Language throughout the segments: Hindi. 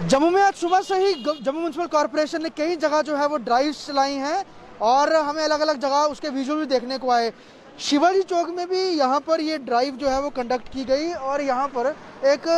जम्मू में आज सुबह से ही जम्मू म्यूनसिपल कॉरपोरेशन ने कई जगह जो है वो ड्राइव्स चलाई हैं और हमें अलग अलग जगह उसके विजुअल भी देखने को आए। शिवाजी चौक में भी यहाँ पर ये ड्राइव जो है वो कंडक्ट की गई और यहाँ पर एक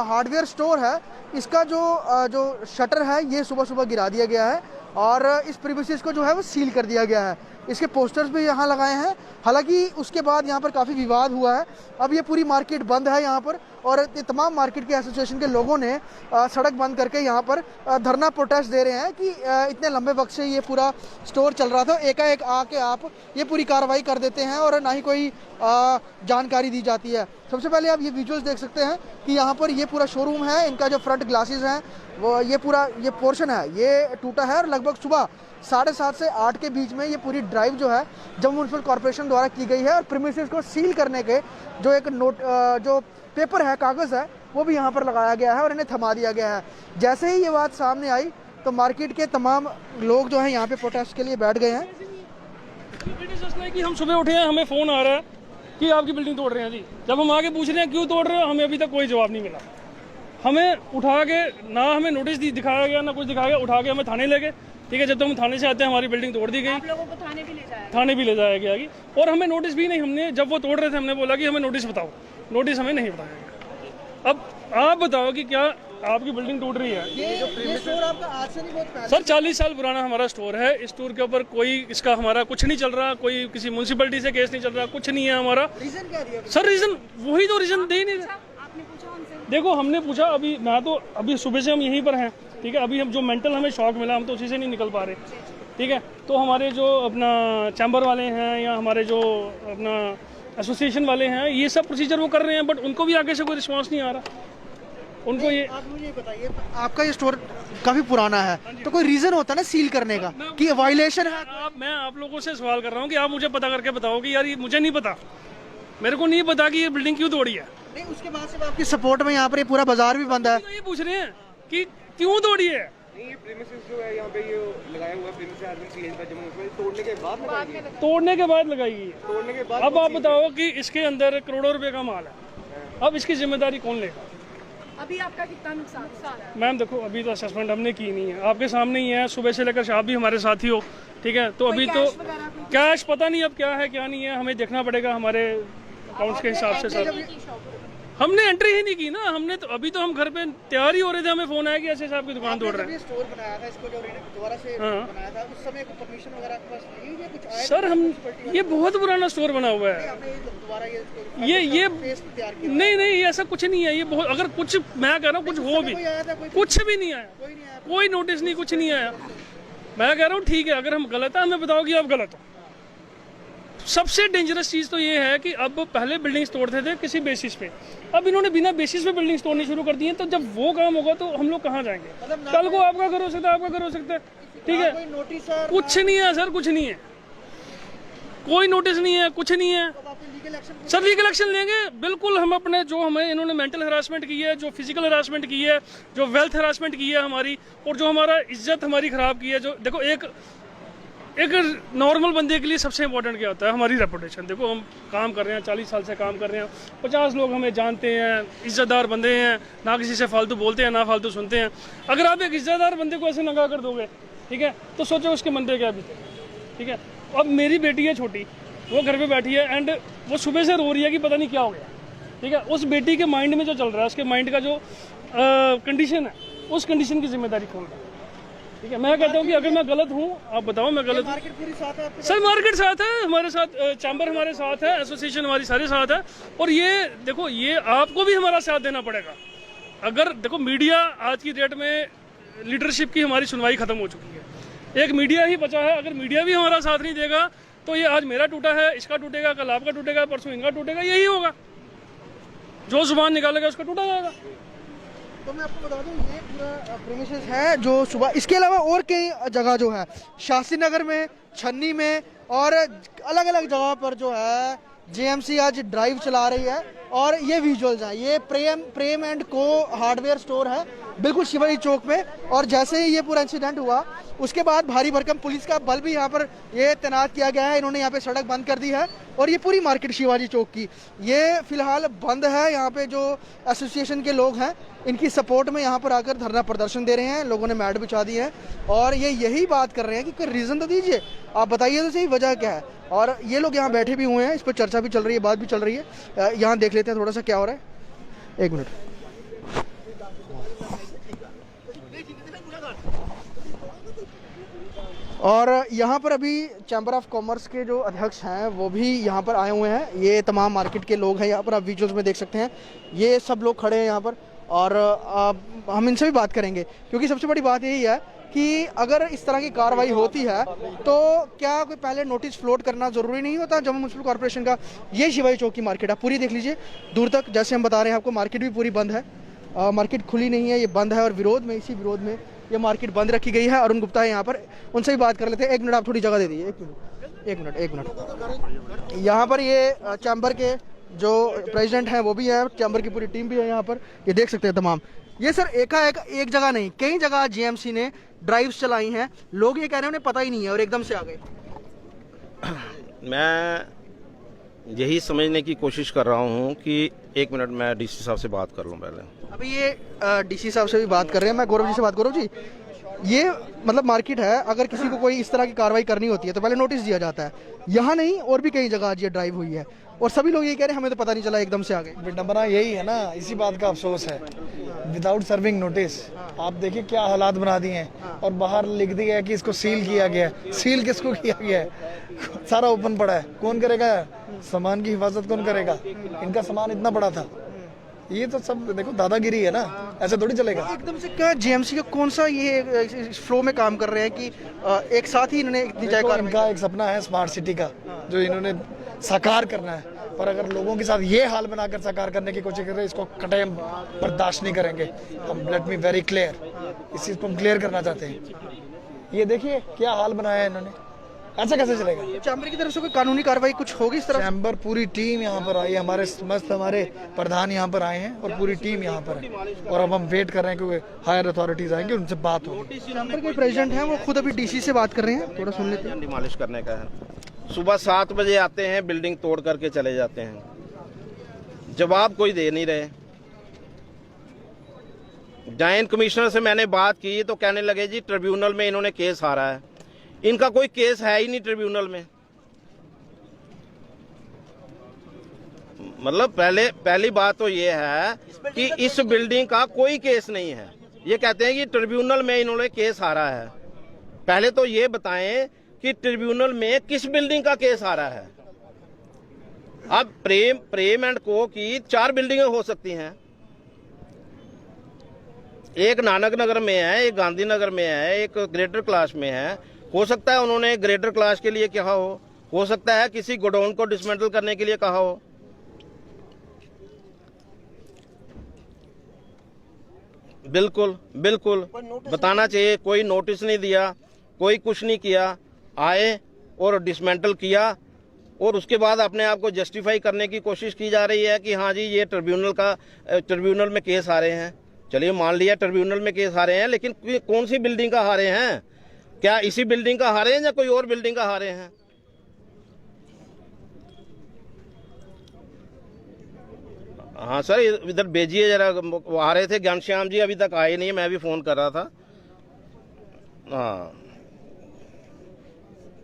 हार्डवेयर स्टोर है, इसका जो शटर है ये सुबह सुबह गिरा दिया गया है और इस प्रीमिसेस को जो है वो सील कर दिया गया है। इसके पोस्टर्स भी यहाँ लगाए हैं। हालांकि उसके बाद यहाँ पर काफ़ी विवाद हुआ है। अब ये पूरी मार्केट बंद है यहाँ पर और ये तमाम मार्केट के एसोसिएशन के लोगों ने सड़क बंद करके यहाँ पर धरना प्रोटेस्ट दे रहे हैं कि इतने लंबे वक्त से ये पूरा स्टोर चल रहा था, एकाएक आके आप ये पूरी कार्रवाई कर देते हैं और ना ही कोई जानकारी दी जाती है। सबसे पहले आप ये विजुअल्स देख सकते हैं कि यहाँ पर ये पूरा शोरूम है, इनका जो फ्रंट ग्लासेस हैं वो ये पूरा ये पोर्शन है ये टूटा है और लगभग सुबह 7:30 से 8 के बीच में ये पूरी ड्राइव जो है जम्मू म्यूनसिपल कॉर्पोरेशन द्वारा की गई है और प्रीमिसेस को सील करने के जो एक नोट जो पेपर है, कागज़ है, वो भी यहाँ पर लगाया गया है और इन्हें थमा दिया गया है। जैसे ही ये बात सामने आई तो मार्केट के तमाम लोग जो हैं यहाँ पे प्रोटेस्ट के लिए बैठ गए हैं। कि हम सुबह उठे हैं, हमें फ़ोन आ रहा है कि आपकी बिल्डिंग तोड़ रहे हैं जी। जब हम आगे पूछ रहे हैं क्यों तोड़ रहे हैं, हमें अभी तक कोई जवाब नहीं मिला। हमें उठा के ना हमें नोटिस दिखाया गया ना कुछ दिखाया गया, उठा के हमें थाने ले गए। ठीक है, जब तक हम थाने से आते हैं हमारी बिल्डिंग तोड़ दी गई। आप लोगों को थाने भी ले जाया गया और हमें नोटिस भी नहीं। हमने जब वो तोड़ रहे थे हमने बोला कि हमें नोटिस बताओ, नोटिस हमें नहीं बताया गया। अब आप बताओ कि क्या आपकी बिल्डिंग टूट रही है? ये स्टोर आपका आज से नहीं, बहुत पहले सर 40 साल पुराना हमारा स्टोर है। इस स्टोर के ऊपर कोई इसका हमारा कुछ नहीं चल रहा, कोई किसी म्यूनसिपैलिटी से केस नहीं चल रहा, कुछ नहीं है हमारा। रीजन क्या दिया सर रीजन वही तो रीजन दे नहीं रहे। देखो हमने पूछा, अभी मैं तो अभी सुबह से हम यहीं पर हैं। ठीक है, अभी हम जो मेंटल हमें शॉक मिला हम तो उसी से नहीं निकल पा रहे। ठीक है, तो हमारे जो अपना चैम्बर वाले हैं या हमारे जो अपना एसोसिएशन वाले हैं ये सब प्रोसीजर वो कर रहे हैं, बट उनको भी आगे से कोई रिस्पॉन्स नहीं आ रहा। उनको ये आप मुझे बताइए, आपका ये स्टोर काफी पुराना है तो कोई रीजन होता है ना सील करने का कि वायलेशन है? मैं आप लोगों से सवाल कर रहा हूँ कि आप मुझे पता करके बताओ कि यार ये मुझे नहीं पता, मेरे को नहीं पता कि ये बिल्डिंग क्यों तोड़ी है। नहीं, उसके बाद से आपकी सपोर्ट में यहाँ पर ये पूरा बाजार भी बंद है। ये पूछ रहे हैं कि क्यों तोड़ी है। नहीं, ये प्रीमिसेस जो है यहाँ पे ये लगाया हुआ प्रीमिसेस आदमी सीएज का जम्मू में तोड़ने के बाद लगाई है। तोड़ने के बाद लगाई है। तोड़ने के बाद अब आप बताओ कि इसके अंदर करोड़ों रुपए का माल है, अब इसकी जिम्मेदारी कौन लेगा? अभी आपका कितना नुकसान है? मैम देखो अभी तो असेसमेंट हमने की नहीं है, आपके सामने ही है, सुबह से लेकर आप भी हमारे साथ ही हो। ठीक है, तो अभी तो कैश पता नहीं अब क्या है क्या नहीं है, हमें देखना पड़ेगा हमारे अकाउंट्स के हिसाब से। सर हमने एंट्री ही नहीं की ना, हमने तो अभी तो हम घर पे तैयार ही हो रहे थे, हमें फोन आया कि ऐसे साहब की दुकान तोड़ रहे हैं। स्टोर बनाया था, इसको जो दोबारा से बनाया था, उस समय परमिशन वगैरह आपके पास नहीं है? कुछ आया सर हम ये बहुत पुराना स्टोर बना हुआ है। दोबारा ये नहीं ऐसा कुछ नहीं है। ये बहुत, अगर कुछ मैं कह रहा हूँ कुछ हो भी, कुछ भी नहीं आया, कोई नोटिस नहीं, कुछ नहीं आया। मैं कह रहा हूँ ठीक है, अगर हम गलत है हमें बताओ कि आप गलत हो। सबसे डेंजरस चीज़ तो ये है कि अब पहले बिल्डिंग्स तोड़ते थे किसी बेसिस पे, अब इन्होंने बिना बेसिस पे बिल्डिंग्स तोड़नी शुरू कर दी है। तो जब वो काम होगा तो हम लोग कहाँ जाएंगे? कल को आपका घर हो सकता है, आपका घर हो सकता है। ठीक है, कुछ नहीं है सर, कुछ नहीं है, कोई नोटिस नहीं है, कुछ नहीं है। सर लीगल एक्शन लेंगे बिल्कुल। हम अपने जो हमें इन्होंने मेंटल हरासमेंट की है, जो फिजिकल हरासमेंट की है, जो वेल्थ हरासमेंट की है हमारी, और जो हमारा इज्जत हमारी ख़राब की है। जो देखो एक नॉर्मल बंदे के लिए सबसे इंपॉर्टेंट क्या होता है? हमारी रेपुटेशन। देखो हम काम कर रहे हैं, 40 साल से काम कर रहे हैं, 50 लोग हमें जानते हैं, इज्जतदार बंदे हैं, ना किसी से फालतू बोलते हैं ना फालतू सुनते हैं। अगर आप एक इज्जतदार बंदे को ऐसे नंगा कर दोगे, ठीक है, तो सोचो उसके मन पे क्या बीते। ठीक है, अब मेरी बेटी है छोटी, वो घर पे बैठी है एंड वो सुबह से रो रही है कि पता नहीं क्या हो गया। ठीक है, उस बेटी के माइंड में जो चल रहा है, उसके माइंड का जो कंडीशन है, उस कंडीशन की जिम्मेदारी कौन है? ठीक है, मैं कहता हूँ कि अगर मैं गलत हूँ आप बताओ मैं गलत हूँ। सर मार्केट साथ है, हमारे साथ चैम्बर हमारे साथ है, एसोसिएशन हमारी सारे साथ है। और ये देखो ये आपको भी हमारा साथ देना पड़ेगा। अगर देखो मीडिया आज की डेट में लीडरशिप की हमारी सुनवाई खत्म हो चुकी है, एक मीडिया ही बचा है। अगर मीडिया भी हमारा साथ नहीं देगा तो ये आज मेरा टूटा है, इसका टूटेगा, कल आपका टूटेगा, परसों इनका टूटेगा, यही होगा। जो जुबान निकालेगा उसका टूटा जाएगा। तो मैं आपको बता दूं ये पूरा प्रीमिसेस है जो सुबह, इसके अलावा और कई जगह जो है शास्त्री नगर में, छन्नी में और अलग अलग जगह पर जो है जेएमसी आज ड्राइव चला रही है। और ये विजुअल्स हैं, ये प्रेम एंड को हार्डवेयर स्टोर है बिल्कुल शिवाजी चौक में। और जैसे ही ये पूरा इंसिडेंट हुआ उसके बाद भारी भरकम पुलिस का बल भी यहाँ पर ये तैनात किया गया है। इन्होंने यहाँ पे सड़क बंद कर दी है और ये पूरी मार्केट शिवाजी चौक की ये फिलहाल बंद है। यहाँ पे जो एसोसिएशन के लोग हैं इनकी सपोर्ट में यहाँ पर आकर धरना प्रदर्शन दे रहे हैं। लोगों ने मैट बिछा दी है और ये यही बात कर रहे हैं कि कोई रीज़न तो दीजिए, आप बताइए तो सही वजह क्या है। और ये लोग यहाँ बैठे भी हुए हैं, इस पर चर्चा भी चल रही है, बात भी चल रही है। यहाँ देख लेते हैं थोड़ा सा क्या हो रहा है, एक मिनट। और यहाँ पर अभी चैम्बर ऑफ कॉमर्स के जो अध्यक्ष हैं वो भी यहाँ पर आए हुए हैं। ये तमाम मार्केट के लोग हैं यहाँ पर, आप विजुअल्स में देख सकते हैं ये सब लोग खड़े हैं यहाँ पर। और हम इनसे भी बात करेंगे क्योंकि सबसे बड़ी बात यही है कि अगर इस तरह की कार्रवाई होती है तो क्या कोई पहले नोटिस फ्लोट करना ज़रूरी नहीं होता जम्मू म्युनिसिपल कॉर्पोरेशन का। ये शिवाजी चौक की मार्केट है, पूरी देख लीजिए दूर तक। जैसे हम बता रहे हैं आपको, मार्केट भी पूरी बंद है, मार्केट खुली नहीं है, ये बंद है। और विरोध में, इसी विरोध में ये मार्केट बंद रखी गई है। अरुण गुप्ता है यहाँ पर, उनसे भी बात कर लेते हैं। एक मिनट, आप थोड़ी जगह दे दीजिए, एक मिनट। यहाँ पर ये चैम्बर के जो प्रेसिडेंट हैं वो भी हैं, चैम्बर की पूरी टीम भी है यहाँ पर, ये देख सकते हैं तमाम। ये सर एकाएक एक जगह नहीं, कई जगह जीएमसी ने ड्राइव्स चलाई हैं। लोग ये कह रहे हैं उन्हें पता ही नहीं है और एकदम से आ गए। मैं यही समझने की कोशिश कर रहा हूँ कि एक मिनट मैं डीसी साहब से बात कर लूँ पहले। अभी ये डीसी साहब से भी बात कर रहे हैं, मैं गौरव जी से बात। गौरव जी, ये मतलब मार्केट है, अगर किसी को कोई इस तरह की कार्रवाई करनी होती है तो पहले नोटिस दिया जाता है। यहाँ नहीं, और भी कई जगह आज ये ड्राइव हुई है और सभी लोग ये कह रहे हैं हमें तो पता नहीं चला, एकदम से आ गए। विडंबना यही है ना, इसी बात का अफसोस है। विदाउट सर्विंग नोटिस आप देखिए क्या हालात बना दिए हैं। और बाहर लिख दिया है कि इसको सील किया गया है। सील किसको किया गया है? सारा ओपन पड़ा है, कौन करेगा? सामान की हिफाजत कौन करेगा? इनका सामान इतना बड़ा था। ये तो सब देखो दादागिरी है ना, ऐसे थोड़ी चलेगा। एकदम से क्या जीएमसी का कौन सा ये फ्लो में काम कर रहे हैं कि एक साथ ही इन्होंने इतनी जगह। इनका एक सपना है स्मार्ट सिटी का जो इन्होंने साकार करना है, पर अगर लोगों के साथ ये हाल बनाकर साकार करने की कोशिश कर रहे हैं, इसको कतई हम बर्दाश्त नहीं करेंगे। हम लेट मी वेरी क्लियर, इस चीज़ को हम क्लियर करना चाहते हैं। ये देखिए क्या हाल बनाया है इन्होंने, ऐसा कैसे चलेगा? चैम्बर की तरफ से कोई कानूनी कार्रवाई कुछ होगी इस तरह? चैम्बर पूरी टीम यहाँ पर आई, हमारे समस्त हमारे प्रधान यहाँ पर आए हैं और पूरी टीम यहाँ पर है। और अब हम वेट कर रहे हैं कि हायर अथॉरिटीज आएंगे, उनसे बात होगी। चैम्बर के प्रेसिडेंट हैं वो खुद अभी डीसी से बात कर रहे हैं, थोड़ा सुन लेते हैं। डिमोलिश करने का है। सुबह 7 बजे आते हैं, बिल्डिंग तोड़ करके चले जाते हैं, जवाब कोई दे नहीं रहे। जॉइंट कमिश्नर से मैंने बात की तो कहने लगे जी ट्रिब्यूनल में इन्होंने केस हारा है। इनका कोई केस है ही नहीं ट्रिब्यूनल में। मतलब पहली बात तो ये है कि इस बिल्डिंग का कोई केस नहीं है। ये कहते हैं कि ट्रिब्यूनल में इन्होंने केस हारा है। पहले तो ये बताएं कि ट्रिब्यूनल में किस बिल्डिंग का केस हारा है। अब प्रेम एंड को की 4 बिल्डिंगें हो सकती हैं। एक नानक नगर में है, एक गांधीनगर में है, एक ग्रेटर क्लास में है। हो सकता है उन्होंने ग्रेटर क्लास के लिए कहा हो सकता है किसी गोडाउन को डिसमेंटल करने के लिए कहा हो। बिल्कुल बताना चाहिए। कोई नोटिस नहीं दिया, कोई कुछ नहीं किया। आए और डिसमेंटल किया और उसके बाद अपने आप को जस्टिफाई करने की कोशिश की जा रही है कि हाँ जी ये ट्रिब्यूनल में केस हारे हैं। चलिए मान लिया ट्रिब्यूनल में केस हारे हैं, लेकिन कौन सी बिल्डिंग का हारे हैं? क्या इसी बिल्डिंग का हारे हैं या कोई और बिल्डिंग का हारे हैं? हाँ सर, इधर भेजिए जरा। वो आ रहे थे ज्ञानश्याम जी, अभी तक आए नहीं, मैं भी फोन कर रहा था। हाँ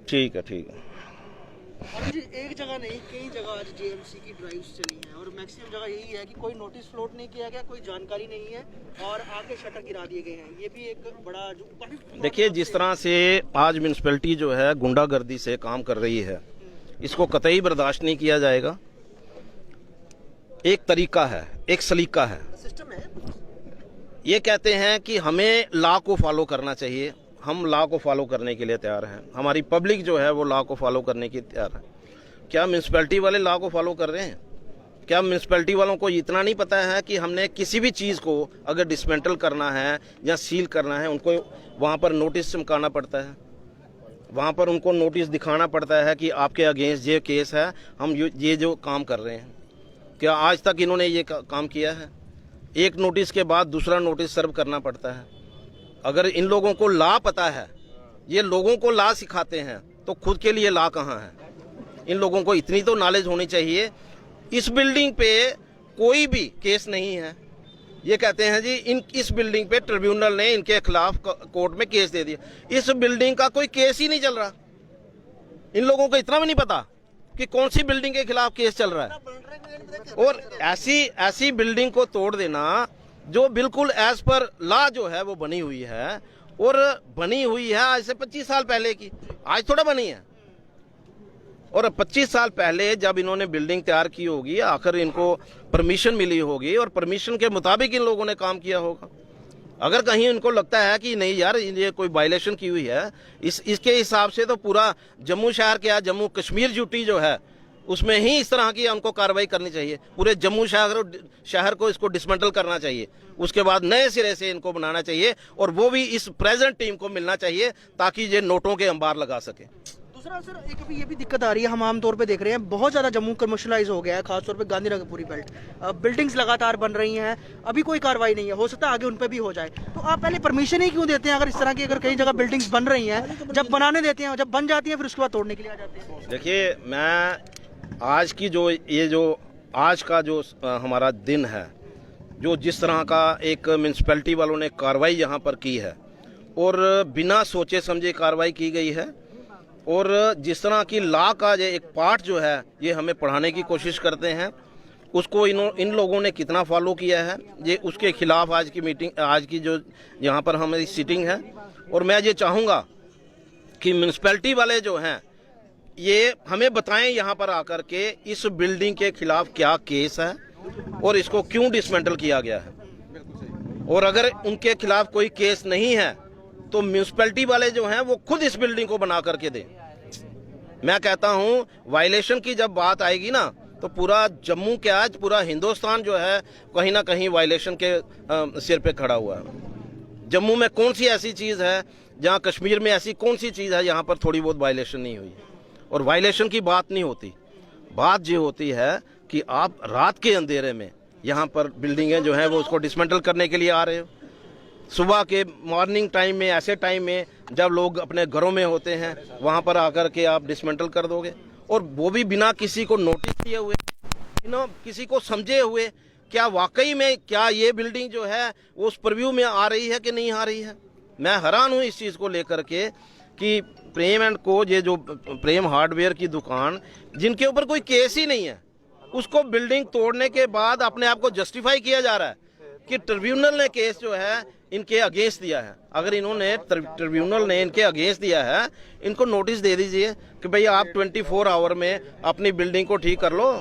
ठीक है। जी एक जगह नहीं, कई जगह आज जीएमसी की ड्राइव्स चली हैं और मैक्सिमम जगह यही है कि कोई नोटिस फ्लोट नहीं किया गया, कोई जानकारी नहीं है और आके शटर गिरा दिए गए हैं। ये भी एक बड़ा जो देखिए, जिस तरह से आज म्यूनसिपैलिटी जो है गुंडागर्दी से काम कर रही है, इसको कतई बर्दाश्त नहीं किया जाएगा। एक तरीका है, एक सलीका है, सिस्टम है। ये कहते हैं कि हमें लॉ को फॉलो करना चाहिए। हम लॉ को फॉलो करने के लिए तैयार हैं। हमारी पब्लिक जो है वो लॉ को फॉलो करने के तैयार है। क्या म्यूनसिपैलिटी वाले लॉ को फॉलो कर रहे हैं? क्या म्यूनसिपैलिटी वालों को इतना नहीं पता है कि हमने किसी भी चीज़ को अगर डिसमेंटल करना है या सील करना है, उनको वहाँ पर नोटिस चमकाना पड़ता है, वहाँ पर उनको नोटिस दिखाना पड़ता है कि आपके अगेंस्ट ये केस है, हम ये जो काम कर रहे हैं। क्या आज तक इन्होंने ये काम किया है? एक नोटिस के बाद दूसरा नोटिस सर्व करना पड़ता है। अगर इन लोगों को लॉ पता है, ये लोगों को लॉ सिखाते हैं, तो खुद के लिए लॉ कहाँ है? इन लोगों को इतनी तो नॉलेज होनी चाहिए। इस बिल्डिंग पे कोई भी केस नहीं है। ये कहते हैं जी इस बिल्डिंग पे ट्रिब्यूनल ने इनके खिलाफ कोर्ट में केस दे दिया। इस बिल्डिंग का कोई केस ही नहीं चल रहा। इन लोगों को इतना भी नहीं पता कि कौन सी बिल्डिंग के खिलाफ केस चल रहा है। और ऐसी बिल्डिंग को तोड़ देना जो बिल्कुल एज पर लॉ जो है वो बनी हुई है, और बनी हुई है आज से 25 साल पहले की, आज थोड़ा बनी है। और 25 साल पहले जब इन्होंने बिल्डिंग तैयार की होगी, आखिर इनको परमिशन मिली होगी और परमिशन के मुताबिक इन लोगों ने काम किया होगा। अगर कहीं इनको लगता है कि नहीं यार ये कोई वायलेशन की हुई है, इसके हिसाब से तो पूरा जम्मू शहर क्या जम्मू कश्मीर ड्यूटी जो है उसमें ही इस तरह की हमको कार्रवाई करनी चाहिए। पूरे जम्मू शहर को इसको डिसमेंटल करना चाहिए, उसके बाद नए सिरे से इनको बनाना चाहिए, और वो भी इस प्रेजेंट टीम को मिलना चाहिए ताकि ये नोटों के अंबार लगा सके। दूसरा सर, एक अभी ये भी दिक्कत आ रही है, हम आमतौर पे देख रहे हैं बहुत ज़्यादा जम्मू कमर्शलाइज हो गया है, खासतौर पे गांधीनगर पूरी बेल्ट। बिल्डिंग्स लगातार बन रही हैं, अभी कोई कार्रवाई नहीं है, हो सकता है आगे उन पे भी हो जाए। तो आप पहले परमिशन ही क्यों देते हैं? अगर इस तरह की अगर कई जगह बिल्डिंग्स बन रही हैं, जब बनाने देते हैं, जब बन जाती हैं, फिर उसके बाद तोड़ने के लिए आ जाते हैं। देखिए, मैं आज की आज का जो हमारा दिन है, जो जिस तरह का एक म्यूनसिपैलिटी वालों ने कार्रवाई यहाँ पर की है और बिना सोचे समझे कार्रवाई की गई है, और जिस तरह की लॉ का ये एक पार्ट जो है ये हमें पढ़ाने की कोशिश करते हैं, उसको इन लोगों ने कितना फॉलो किया है, ये उसके खिलाफ आज की मीटिंग, आज की जो यहाँ पर हमारी सीटिंग है। और मैं ये चाहूँगा कि म्यूनसिपैलिटी वाले जो हैं ये हमें बताएं यहाँ पर आकर के इस बिल्डिंग के खिलाफ क्या केस है और इसको क्यों डिसमेंटल किया गया है। और अगर उनके खिलाफ कोई केस नहीं है तो म्यूनसिपैलिटी वाले जो हैं वो खुद इस बिल्डिंग को बना करके दें। मैं कहता हूँ वायलेशन की जब बात आएगी ना, तो पूरा जम्मू क्या आज पूरा हिंदुस्तान जो है कहीं ना कहीं वायलेशन के सिर पे खड़ा हुआ है। जम्मू में कौन सी ऐसी चीज़ है, जहाँ कश्मीर में ऐसी कौन सी चीज़ है यहाँ पर थोड़ी बहुत वायलेशन नहीं हुई। और वायलेशन की बात नहीं होती, बात ये होती है कि आप रात के अंधेरे में यहाँ पर बिल्डिंगें जो हैं वो उसको डिसमेंटल करने के लिए आ रहे हो। सुबह के मॉर्निंग टाइम में, ऐसे टाइम में जब लोग अपने घरों में होते हैं, वहाँ पर आकर के आप डिसमेंटल कर दोगे, और वो भी बिना किसी को नोटिस दिए हुए, बिना किसी को समझे हुए। क्या वाकई में क्या ये बिल्डिंग जो है वो उस परव्यू में आ रही है कि नहीं आ रही है? मैं हैरान हूँ इस चीज़ को लेकर के कि प्रेम एंड को, ये जो प्रेम हार्डवेयर की दुकान जिनके ऊपर कोई केस ही नहीं है, उसको बिल्डिंग तोड़ने के बाद अपने आप को जस्टिफाई किया जा रहा है कि ट्रिब्यूनल ने केस जो है इनके अगेंस्ट दिया है। अगर इन्होंने ट्रिब्यूनल ने इनके अगेंस्ट दिया है, इनको नोटिस दे दीजिए कि भाई आप 24 आवर में अपनी बिल्डिंग को ठीक कर लो,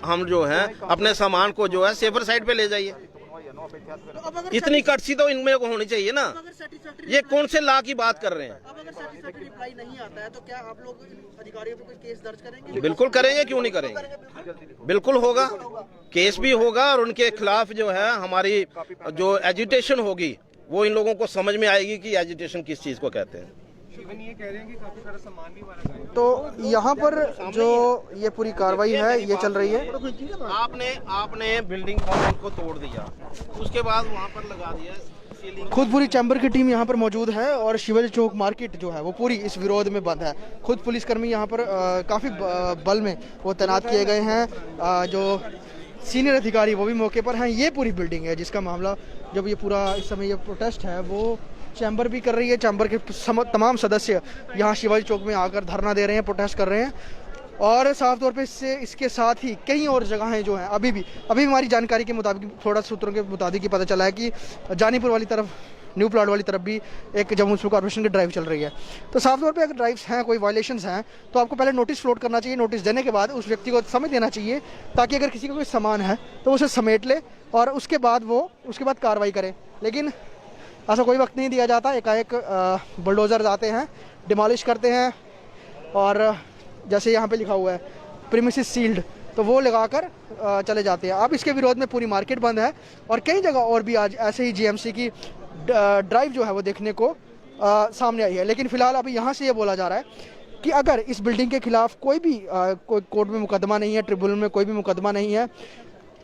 हम जो है अपने सामान को जो है सेफर साइड पे ले जाइए। इतनी कटसी तो इनमें को होनी चाहिए ना। ये कौन से लॉ की बात कर रहे हैं? अब अगर सैटिस्फैक्टरी रिप्लाई नहीं आता है तो क्या आप लोग अधिकारियों पे कोई केस दर्ज करेंगे? बिल्कुल करेंगे, क्यों नहीं करेंगे, बिल्कुल होगा, केस भी होगा, और उनके खिलाफ जो है हमारी जो एजिटेशन होगी वो इन लोगों को समझ में आएगी कि एजिटेशन किस चीज़ को कहते हैं। ये कह रहे हैं कि काफी सारा सामान भी हमारा गायब है। तो यहाँ पर जो ये पूरी कार्रवाई है ये चल रही है। आपने बिल्डिंग को तोड़ दिया, उसके बाद वहाँ पर लगा दिया सीलिंग। खुद पूरी चैम्बर की टीम यहाँ पर मौजूद है और शिवाजी चौक मार्केट जो है वो पूरी इस विरोध में बंद है। खुद पुलिसकर्मी यहाँ पर काफ़ी बल में वो तैनात किए गए हैं, जो सीनियर अधिकारी वो भी मौके पर हैं। ये पूरी बिल्डिंग है जिसका मामला, जब ये पूरा इस समय ये प्रोटेस्ट है वो चैम्बर भी कर रही है। चैम्बर के तमाम सदस्य यहाँ शिवाजी चौक में आकर धरना दे रहे हैं, प्रोटेस्ट कर रहे हैं। और साफ तौर पे इसके साथ ही कई और जगहें जो हैं अभी हमारी जानकारी के मुताबिक, थोड़ा सूत्रों के मुताबिक ही पता चला है कि जानीपुर वाली तरफ, न्यू प्लाट वाली तरफ भी एक जम्मू म्यूनसिपल कॉर्पोरेशन की ड्राइव चल रही है। तो साफ तौर पे अगर ड्राइव्स हैं, कोई वायलेशंस हैं, तो आपको पहले नोटिस फ्लोट करना चाहिए। नोटिस देने के बाद उस व्यक्ति को समय देना चाहिए ताकि अगर किसी का कोई सामान है तो उसे समेट ले और उसके बाद कार्रवाई करे। लेकिन ऐसा कोई वक्त नहीं दिया जाता, एकाएक बुलडोज़र आते हैं, डिमॉलिश करते हैं, और जैसे यहाँ पे लिखा हुआ है प्रीमिसेस सील्ड, तो वो लगाकर चले जाते हैं। अब इसके विरोध में पूरी मार्केट बंद है और कई जगह और भी आज ऐसे ही जीएमसी की ड्राइव जो है वो देखने को सामने आई है। लेकिन फिलहाल अभी यहाँ से ये बोला जा रहा है कि अगर इस बिल्डिंग के खिलाफ कोई भी कोई कोर्ट में मुकदमा नहीं है, ट्रिब्यूनल में कोई भी मुकदमा नहीं है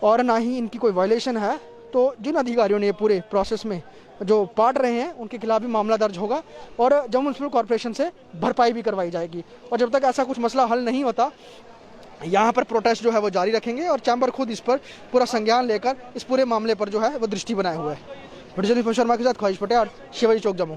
और ना ही इनकी कोई वायलेशन है, तो जिन अधिकारियों ने ये पूरे प्रोसेस में जो पार्ट रहे हैं उनके खिलाफ भी मामला दर्ज होगा और जम्मू म्युनिसिपल कॉर्पोरेशन से भरपाई भी करवाई जाएगी। और जब तक ऐसा कुछ मसला हल नहीं होता यहाँ पर प्रोटेस्ट जो है वो जारी रखेंगे और चैम्बर खुद इस पर पूरा संज्ञान लेकर इस पूरे मामले पर जो है वो दृष्टि बनाए हुए है। वीडियो शर्मा के साथ ख्वाहिश पटेल, शिवाजी चौक, जम्मू।